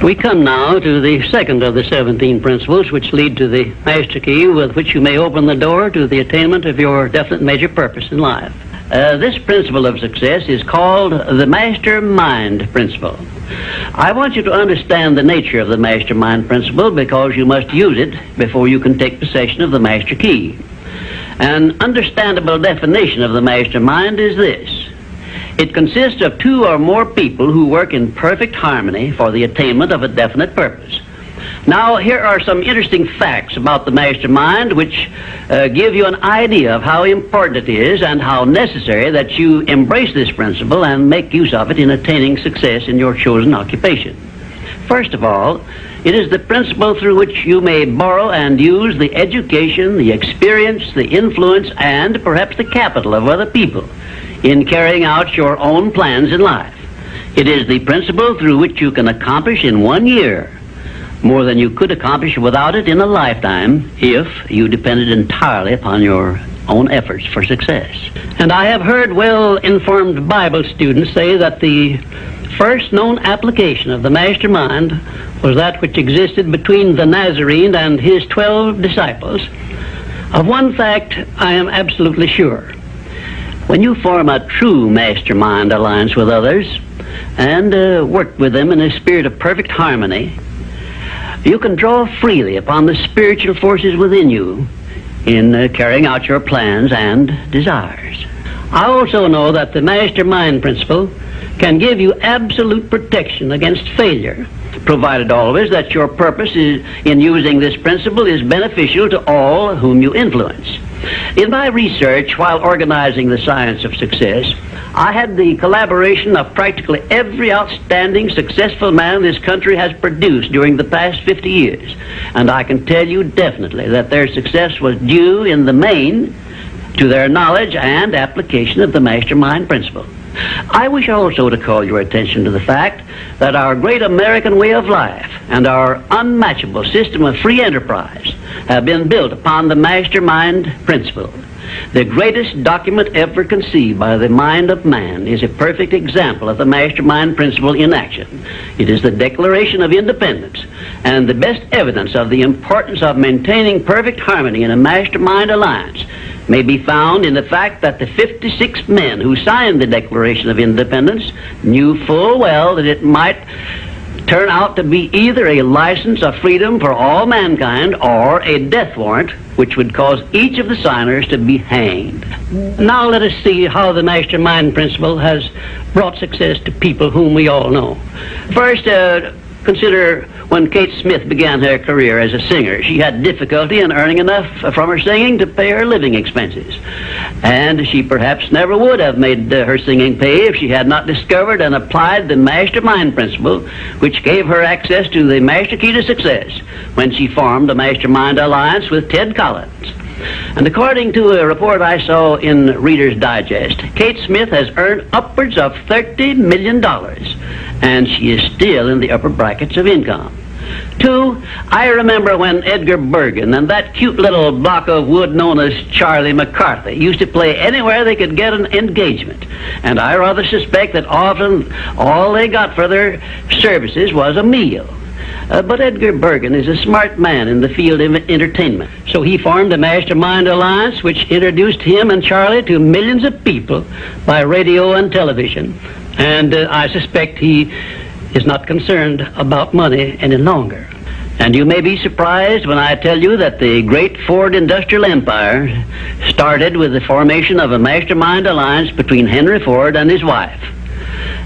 We come now to the second of the 17 principles which lead to the master key with which you may open the door to the attainment of your definite major purpose in life. This principle of success is called the Mastermind principle. I want you to understand the nature of the Mastermind principle because you must use it before you can take possession of the master key. An understandable definition of the Mastermind is this. It consists of two or more people who work in perfect harmony for the attainment of a definite purpose. Now, here are some interesting facts about the Mastermind which give you an idea of how important it is and how necessary that you embrace this principle and make use of it in attaining success in your chosen occupation. First of all, it is the principle through which you may borrow and use the education, the experience, the influence, and perhaps the capital of other people in carrying out your own plans in life. It is the principle through which you can accomplish in 1 year more than you could accomplish without it in a lifetime if you depended entirely upon your own efforts for success. And I have heard well-informed Bible students say that the first known application of the Mastermind was that which existed between the Nazarene and his 12 disciples. Of one fact I am absolutely sure. When you form a true Mastermind alliance with others and work with them in a spirit of perfect harmony, you can draw freely upon the spiritual forces within you in carrying out your plans and desires. I also know that the Mastermind principle can give you absolute protection against failure, provided always that your purpose in using this principle is beneficial to all whom you influence. In my research while organizing the science of success, I had the collaboration of practically every outstanding successful man this country has produced during the past 50 years. And I can tell you definitely that their success was due in the main to their knowledge and application of the Mastermind principle. I wish also to call your attention to the fact that our great American way of life and our unmatchable system of free enterprise have been built upon the Mastermind principle. The greatest document ever conceived by the mind of man is a perfect example of the Mastermind principle in action. It is the Declaration of Independence, and the best evidence of the importance of maintaining perfect harmony in a Mastermind alliance may be found in the fact that the 56 men who signed the Declaration of Independence knew full well that it might turn out to be either a license of freedom for all mankind or a death warrant which would cause each of the signers to be hanged. Now let us see how the Mastermind principle has brought success to people whom we all know. First, consider when Kate Smith began her career as a singer. She had difficulty in earning enough from her singing to pay her living expenses. And she perhaps never would have made her singing pay if she had not discovered and applied the Mastermind principle, which gave her access to the master key to success when she formed a Mastermind alliance with Ted Collins. And according to a report I saw in Reader's Digest, Kate Smith has earned upwards of $30 million, and she is still in the upper brackets of income. 2, I remember when Edgar Bergen and that cute little block of wood known as Charlie McCarthy used to play anywhere they could get an engagement. And I rather suspect that often all they got for their services was a meal. But Edgar Bergen is a smart man in the field of entertainment. So he formed a Mastermind alliance which introduced him and Charlie to millions of people by radio and television. And I suspect he is not concerned about money any longer. And you may be surprised when I tell you that the great Ford industrial empire started with the formation of a Mastermind alliance between Henry Ford and his wife.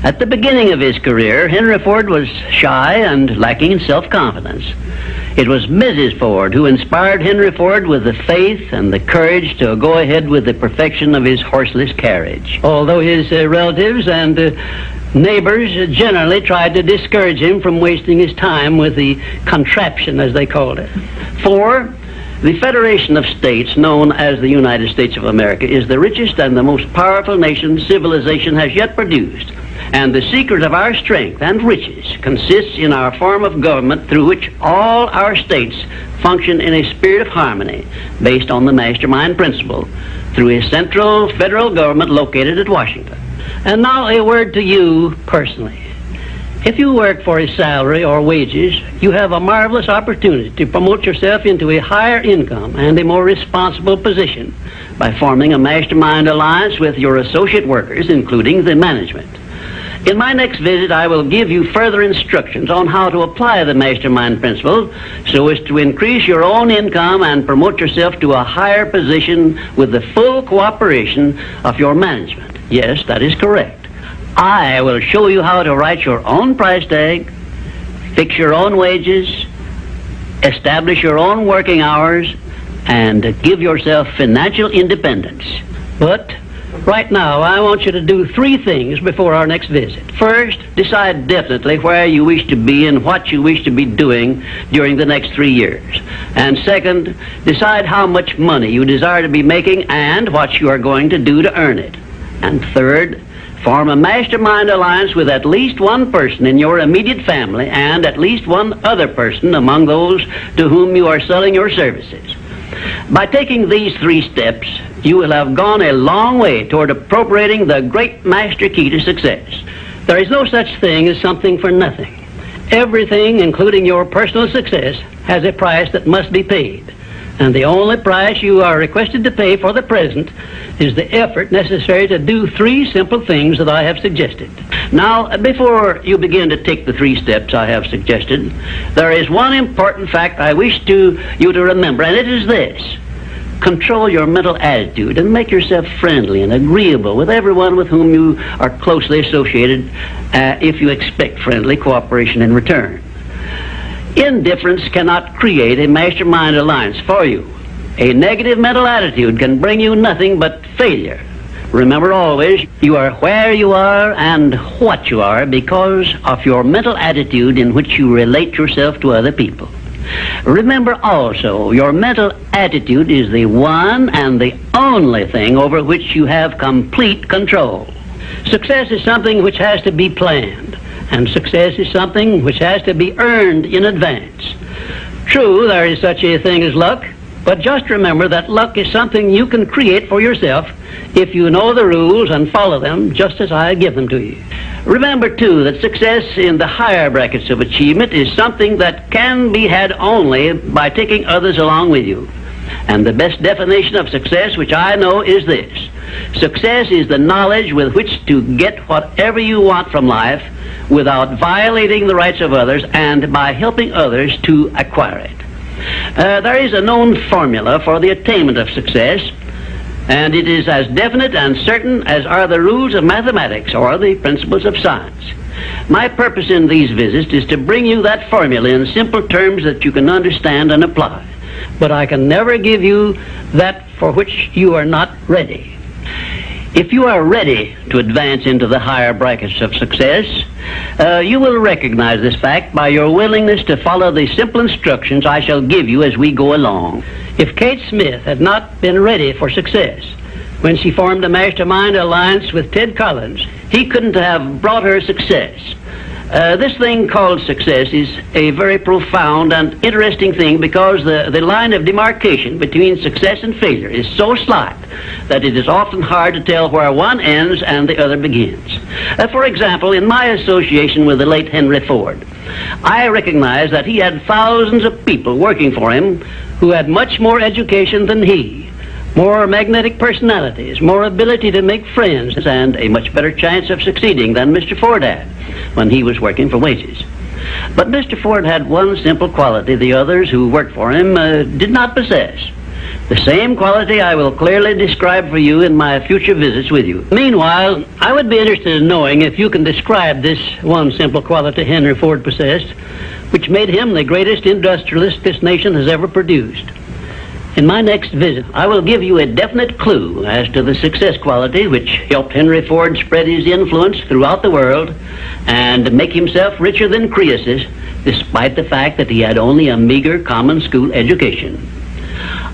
At the beginning of his career, Henry Ford was shy and lacking in self-confidence. It was Mrs. Ford who inspired Henry Ford with the faith and the courage to go ahead with the perfection of his horseless carriage. Although his relatives and neighbors generally tried to discourage him from wasting his time with the contraption, as they called it. 4, the Federation of States, known as the United States of America, is the richest and the most powerful nation civilization has yet produced. And the secret of our strength and riches consists in our form of government through which all our states function in a spirit of harmony based on the Mastermind principle through a central federal government located at Washington. And now a word to you personally. If you work for a salary or wages, you have a marvelous opportunity to promote yourself into a higher income and a more responsible position by forming a mastermind alliance with your associate workers, including the management. In my next visit, I will give you further instructions on how to apply the mastermind principle so as to increase your own income and promote yourself to a higher position with the full cooperation of your management. Yes, that is correct. I will show you how to write your own price tag, fix your own wages, establish your own working hours, and give yourself financial independence. But right now, I want you to do 3 things before our next visit. First, decide definitely where you wish to be and what you wish to be doing during the next 3 years. And second, decide how much money you desire to be making and what you are going to do to earn it. And third, form a mastermind alliance with at least one person in your immediate family and at least one other person among those to whom you are selling your services. By taking these 3 steps, you will have gone a long way toward appropriating the great master key to success. There is no such thing as something for nothing. Everything, including your personal success, has a price that must be paid. And the only price you are requested to pay for the present is the effort necessary to do 3 simple things that I have suggested. Now, before you begin to take the 3 steps I have suggested, there is one important fact I wish you to remember, and it is this. Control your mental attitude and make yourself friendly and agreeable with everyone with whom you are closely associated if you expect friendly cooperation in return. Indifference cannot create a mastermind alliance for you. A negative mental attitude can bring you nothing but failure. Remember always, you are where you are and what you are because of your mental attitude in which you relate yourself to other people. Remember also, your mental attitude is the one and the only thing over which you have complete control. Success is something which has to be planned, and success is something which has to be earned in advance. True, there is such a thing as luck, but just remember that luck is something you can create for yourself if you know the rules and follow them just as I give them to you. Remember, too, that success in the higher brackets of achievement is something that can be had only by taking others along with you. And the best definition of success, which I know, is this. Success is the knowledge with which to get whatever you want from life without violating the rights of others and by helping others to acquire it. There is a known formula for the attainment of success, and it is as definite and certain as are the rules of mathematics or the principles of science. My purpose in these visits is to bring you that formula in simple terms that you can understand and apply. But I can never give you that for which you are not ready. If you are ready to advance into the higher brackets of success, you will recognize this fact by your willingness to follow the simple instructions I shall give you as we go along. If Kate Smith had not been ready for success when she formed a mastermind alliance with Ted Collins, he couldn't have brought her success. This thing called success is a very profound and interesting thing because the line of demarcation between success and failure is so slight that it is often hard to tell where one ends and the other begins. For example, in my association with the late Henry Ford, I recognized that he had thousands of people working for him who had much more education than he, more magnetic personalities, more ability to make friends, and a much better chance of succeeding than Mr. Ford had when he was working for wages. But Mr. Ford had one simple quality the others who worked for him did not possess. The same quality I will clearly describe for you in my future visits with you. Meanwhile, I would be interested in knowing if you can describe this one simple quality Henry Ford possessed, which made him the greatest industrialist this nation has ever produced. In my next visit, I will give you a definite clue as to the success quality which helped Henry Ford spread his influence throughout the world and make himself richer than Croesus, despite the fact that he had only a meager common school education.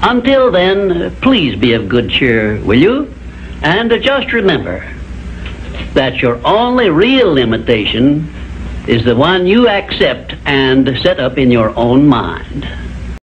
Until then, please be of good cheer, will you? And just remember that your only real limitation is the one you accept and set up in your own mind.